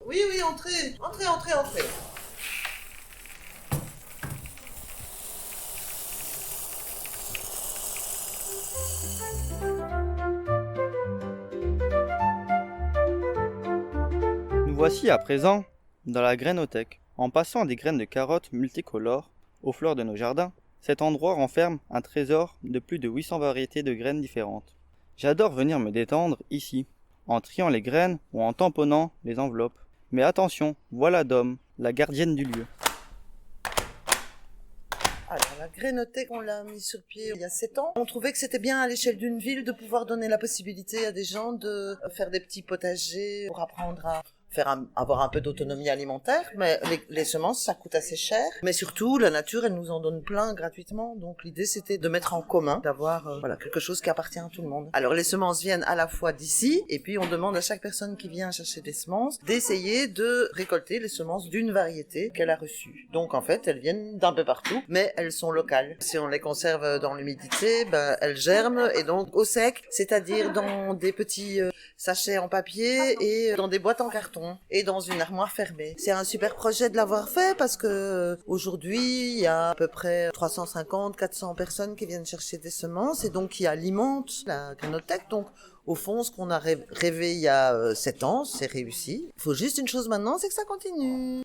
Oui, oui, entrez. Entrez, entrez, entrez. Nous voici à présent dans la grainothèque. En passant des graines de carottes multicolores aux fleurs de nos jardins, cet endroit renferme un trésor de plus de 800 variétés de graines différentes. J'adore venir me détendre ici, en triant les graines ou en tamponnant les enveloppes. Mais attention, voilà Dom, la gardienne du lieu. Alors, la grainothèque, on l'a mis sur pied il y a 7 ans. On trouvait que c'était bien à l'échelle d'une ville de pouvoir donner la possibilité à des gens de faire des petits potagers pour apprendre à avoir un peu d'autonomie alimentaire, mais les semences, ça coûte assez cher. Mais surtout, la nature, elle nous en donne plein gratuitement. Donc l'idée, c'était de mettre en commun, d'avoir quelque chose qui appartient à tout le monde. Alors les semences viennent à la fois d'ici, et puis on demande à chaque personne qui vient chercher des semences d'essayer de récolter les semences d'une variété qu'elle a reçue. Donc en fait, elles viennent d'un peu partout, mais elles sont locales. Si on les conserve dans l'humidité, elles germent, et donc au sec, c'est-à-dire dans des petits sachets en papier et dans des boîtes en carton et dans une armoire fermée. C'est un super projet de l'avoir fait parce que aujourd'hui, il y a à peu près 350-400 personnes qui viennent chercher des semences et donc qui alimentent la grainothèque. Donc au fond, ce qu'on a rêvé il y a 7 ans, c'est réussi. Il faut juste une chose maintenant, c'est que ça continue.